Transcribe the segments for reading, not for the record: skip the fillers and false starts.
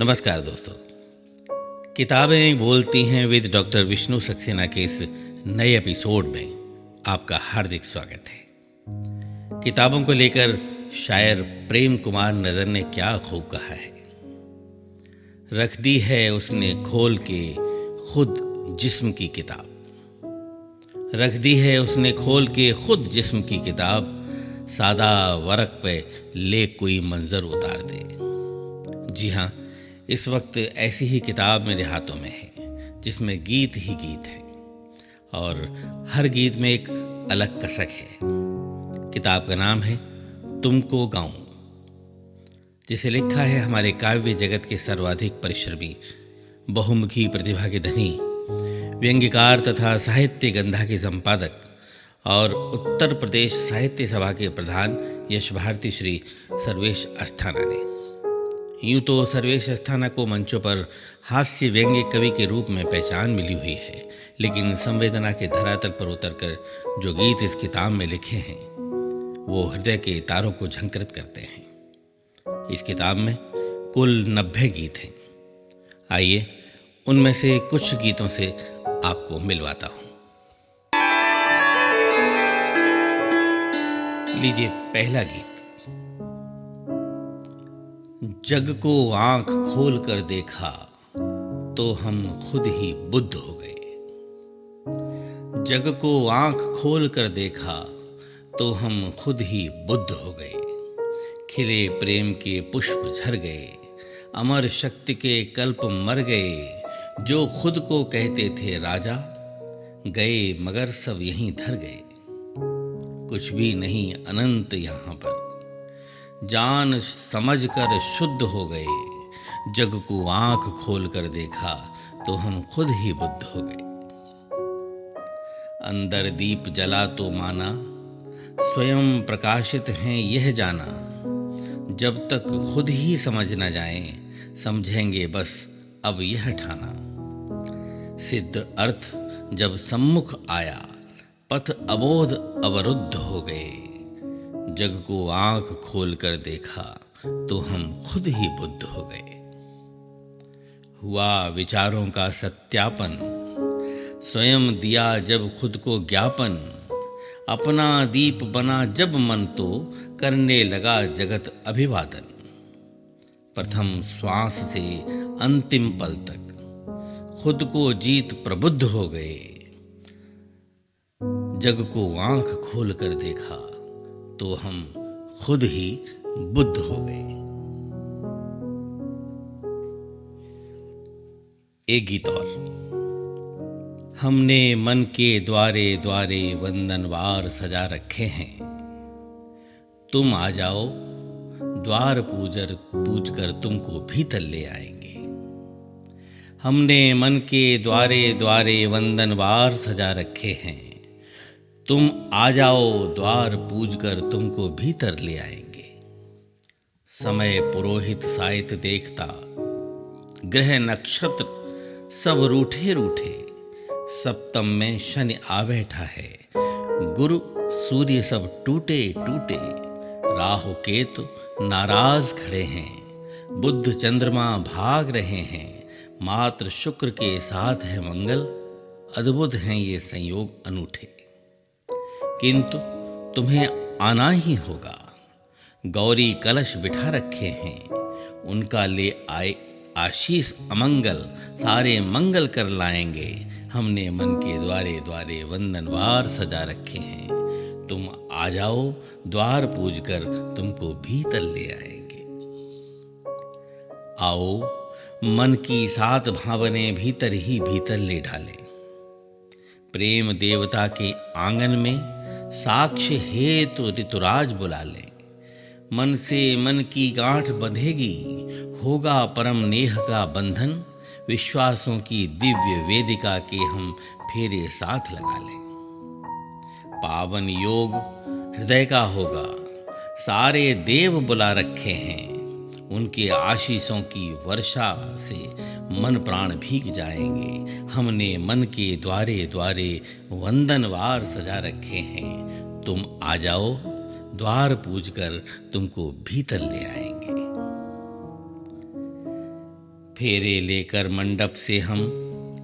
नमस्कार दोस्तों। किताबें बोलती हैं विद डॉक्टर विष्णु सक्सेना के इस नए एपिसोड में आपका हार्दिक स्वागत है। किताबों को लेकर शायर प्रेम कुमार नजर ने क्या खूब कहा है। रख दी है उसने खोल के खुद जिस्म की किताब, रख दी है उसने खोल के खुद जिस्म की किताब, सादा वरक पे ले कोई मंजर उतार दे। जी हाँ, इस वक्त ऐसी ही किताब मेरे हाथों में है जिसमें गीत ही गीत है और हर गीत में एक अलग कसक है। किताब का नाम है तुमको गाऊं, जिसे लिखा है हमारे काव्य जगत के सर्वाधिक परिश्रमी, बहुमुखी प्रतिभा के धनी, व्यंग्यकार तथा साहित्य गंधा के संपादक और उत्तर प्रदेश साहित्य सभा के प्रधान यश भारती श्री सर्वेश अस्थाना ने। यूं तो सर्वेश अस्थाना को मंचों पर हास्य व्यंग्य कवि के रूप में पहचान मिली हुई है, लेकिन संवेदना के धरातल पर उतरकर जो गीत इस किताब में लिखे हैं वो हृदय के तारों को झंकृत करते हैं। इस किताब में कुल 90 गीत हैं। आइए उनमें से कुछ गीतों से आपको मिलवाता हूँ। लीजिए पहला गीत। जग को आंख खोल कर देखा तो हम खुद ही बुद्ध हो गए। जग को आंख खोल कर देखा तो हम खुद ही बुद्ध हो गए। खिले प्रेम के पुष्प झर गए, अमर शक्ति के कल्प मर गए। जो खुद को कहते थे राजा, गए मगर सब यहीं धर गए। कुछ भी नहीं अनंत यहाँ पर, जान समझ कर शुद्ध हो गए। जग को आंख खोल कर देखा तो हम खुद ही बुद्ध हो गए। अंदर दीप जला तो माना, स्वयं प्रकाशित हैं यह जाना। जब तक खुद ही समझ न जाए, समझेंगे बस अब यह ठाना। सिद्ध अर्थ जब सम्मुख आया, पथ अबोध अवरुद्ध हो गए। जग को आंख खोल कर देखा तो हम खुद ही बुद्ध हो गए। हुआ विचारों का सत्यापन, स्वयं दिया जब खुद को ज्ञापन। अपना दीप बना जब मन तो, करने लगा जगत अभिवादन। प्रथम श्वास से अंतिम पल तक, खुद को जीत प्रबुद्ध हो गए। जग को आंख खोल कर देखा तो हम खुद ही बुद्ध हो गए। एक गीत और। हमने मन के द्वारे द्वारे वंदनवार सजा रखे हैं। तुम आ जाओ, द्वार पूज कर तुमको भीतर ले आएंगे। हमने मन के द्वारे द्वारे वंदनवार सजा रखे हैं। तुम आ जाओ, द्वार पूज कर तुमको भीतर ले आएंगे। समय पुरोहित साहित देखता, ग्रह नक्षत्र सब रूठे रूठे। सप्तम में शनि आ बैठा है, गुरु सूर्य सब टूटे टूटे। राहु केतु नाराज खड़े हैं, बुध चंद्रमा भाग रहे हैं। मात्र शुक्र के साथ है मंगल, अद्भुत हैं ये संयोग अनूठे। किंतु तुम्हें आना ही होगा, गौरी कलश बिठा रखे हैं। उनका ले आए आशीष अमंगल, सारे मंगल कर लाएंगे। हमने मन के द्वारे द्वारे वंदनवार सजा रखे हैं। तुम आ जाओ, द्वार पूज कर तुमको भीतर ले आएंगे। आओ, मन की सात भावने भीतर ही भीतर ले डालें। प्रेम देवता के आंगन में साक्ष्य हेतु ऋतुराज बुला ले। मन से मन की गांठ बंधेगी, होगा परम नेह का बंधन। विश्वासों की दिव्य वेदिका के हम फेरे साथ लगा लें। पावन योग हृदय का होगा, सारे देव बुला रखे हैं। उनके आशीषों की वर्षा से मन प्राण भीग जाएंगे। हमने मन के द्वारे द्वारे वंदनवार सजा रखे हैं। तुम आ जाओ, द्वार पूज कर तुमको भीतर ले आएंगे। फेरे लेकर मंडप से हम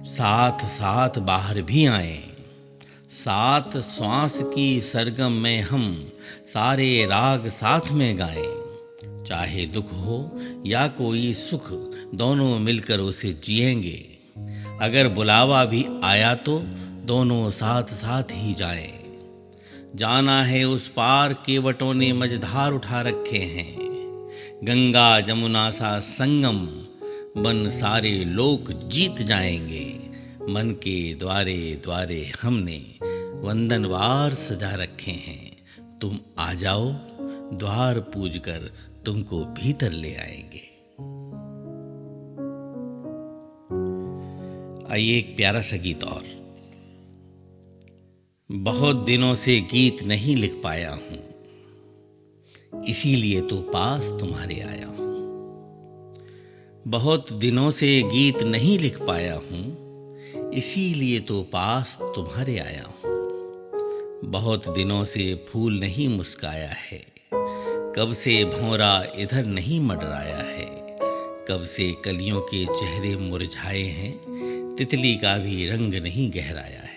साथ साथ बाहर भी आए। साथ श्वास की सरगम में हम सारे राग साथ में गाएं। चाहे दुख हो या कोई सुख, दोनों मिलकर उसे जिएंगे। अगर बुलावा भी आया तो दोनों साथ साथ ही जाएं। जाना है उस पार, केवटों ने मझधार उठा रखे हैं। गंगा जमुना सा संगम बन सारे लोक जीत जाएंगे। मन के द्वारे द्वारे हमने वंदनवार सजा रखे हैं। तुम आ जाओ, द्वार पूज कर तुमको भीतर ले आएंगे। आइए एक प्यारा सा गीत और। बहुत दिनों से गीत नहीं लिख पाया हूं, इसीलिए तो पास तुम्हारे आया हूं। बहुत दिनों से गीत नहीं लिख पाया हूं, इसीलिए तो पास तुम्हारे आया हूं। बहुत दिनों से फूल नहीं मुस्काया है, कब से भंवरा इधर नहीं मंडराया है। कब से कलियों के चेहरे मुरझाए हैं, तितली का भी रंग नहीं गहराया है।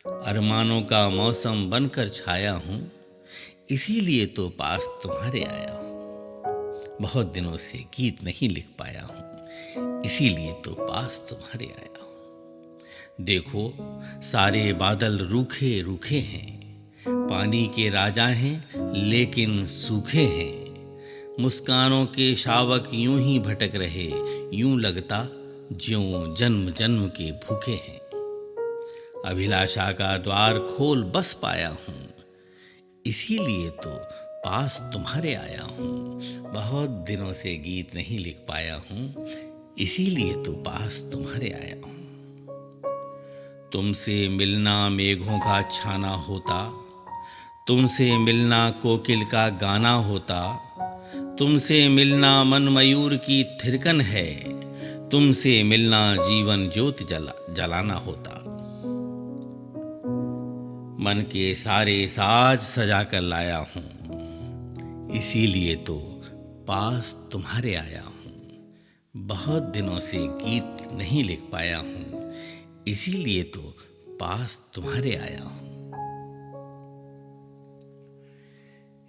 अरमानों का मौसम बनकर छाया हूं, इसीलिए तो पास तुम्हारे आया हूं। बहुत दिनों से गीत नहीं लिख पाया हूं, इसीलिए तो पास तुम्हारे आया हूं। देखो सारे बादल रूखे रूखे हैं, पानी के राजा हैं लेकिन सूखे हैं। मुस्कानों के शावक यूं ही भटक रहे, यूं लगता ज्यों जन्म जन्म के भूखे हैं। अभिलाषा का द्वार खोल बस पाया हूं, इसीलिए तो पास तुम्हारे आया हूं। बहुत दिनों से गीत नहीं लिख पाया हूं, इसीलिए तो पास तुम्हारे आया हूं। तुमसे मिलना मेघों का छाना होता, तुमसे मिलना कोकिल का गाना होता। तुमसे मिलना मन मयूर की थिरकन है, तुमसे मिलना जीवन ज्योति जलाना होता। मन के सारे साज सजा कर लाया हूं, इसीलिए तो पास तुम्हारे आया हूं। बहुत दिनों से गीत नहीं लिख पाया हूं, इसीलिए तो पास तुम्हारे आया हूं।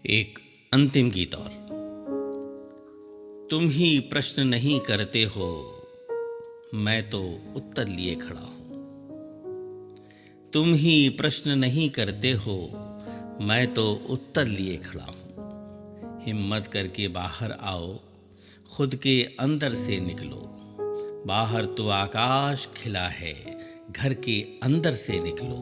एक अंतिम गीत और। तुम ही प्रश्न नहीं करते हो, मैं तो उत्तर लिए खड़ा हूं। तुम ही प्रश्न नहीं करते हो, मैं तो उत्तर लिए खड़ा हूं। हिम्मत करके बाहर आओ, खुद के अंदर से निकलो। बाहर तो आकाश खिला है, घर के अंदर से निकलो।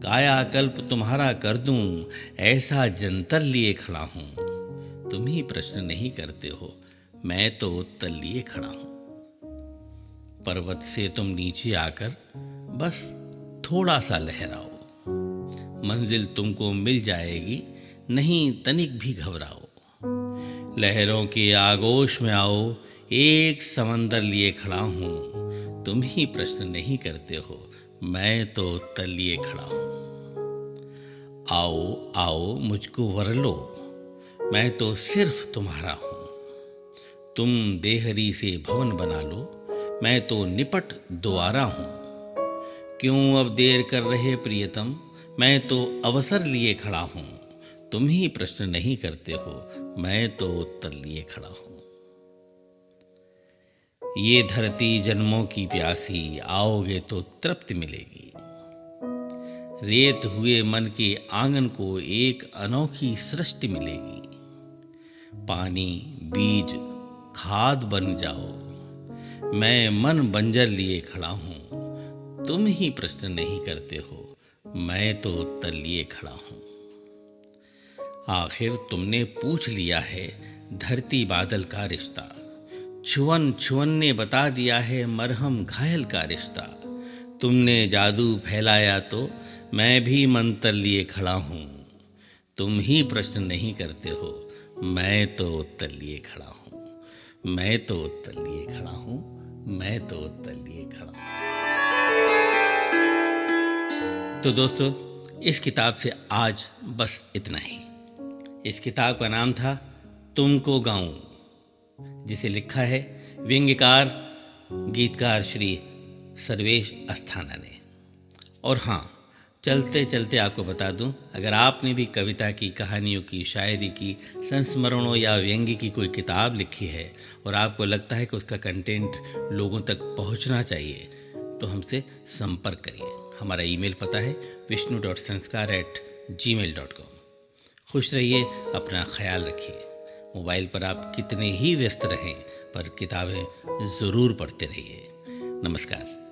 कायाकल्प तुम्हारा कर दूं, ऐसा जंतर लिए खड़ा हूं। तुम ही प्रश्न नहीं करते हो, मैं तो उत्तर लिए खड़ा हूं। पर्वत से तुम नीचे आकर बस थोड़ा सा लहराओ, मंजिल तुमको मिल जाएगी, नहीं तनिक भी घबराओ। लहरों के आगोश में आओ, एक समंदर लिए खड़ा हूं। तुम ही प्रश्न नहीं करते हो, मैं तो उत्तर लिए खड़ा हूं। आओ आओ मुझको वर लो, मैं तो सिर्फ तुम्हारा हूं। तुम देहरी से भवन बना लो, मैं तो निपट द्वारा हूं। क्यों अब देर कर रहे प्रियतम, मैं तो अवसर लिए खड़ा हूं। तुम ही प्रश्न नहीं करते हो, मैं तो उत्तर लिए खड़ा हूं। ये धरती जन्मों की प्यासी, आओगे तो तृप्ति मिलेगी। रेत हुए मन के आंगन को एक अनोखी सृष्टि मिलेगी। पानी बीज खाद बन जाओ, मैं मन बंजर लिए खड़ा हूं। तुम ही प्रश्न नहीं करते हो, मैं तो उत्तर लिए खड़ा हूं। आखिर तुमने पूछ लिया है धरती बादल का रिश्ता। छुअन छुअन ने बता दिया है मरहम घायल का रिश्ता। तुमने जादू फैलाया तो मैं भी मंत्र लिए खड़ा हूं। तुम ही प्रश्न नहीं करते हो, मैं तो उत्तर लिए खड़ा हूं। मैं तो उत्तर लिए खड़ा हूं। मैं तो उत्तर लिए खड़ा हूं। तो दोस्तों, इस किताब से आज बस इतना ही। इस किताब का नाम था तुमको गाऊं, जिसे लिखा है व्यंग्यकार गीतकार श्री सर्वेश अस्थाना ने। और हाँ, चलते चलते आपको बता दूं, अगर आपने भी कविता की, कहानियों की, शायरी की, संस्मरणों या व्यंग्य की कोई किताब लिखी है और आपको लगता है कि उसका कंटेंट लोगों तक पहुंचना चाहिए, तो हमसे संपर्क करिए। हमारा ईमेल पता है vishnu.sanskar@gmail.com। खुश रहिए, अपना ख्याल रखिए। मोबाइल पर आप कितने ही व्यस्त रहें, पर किताबें ज़रूर पढ़ते रहिए। नमस्कार।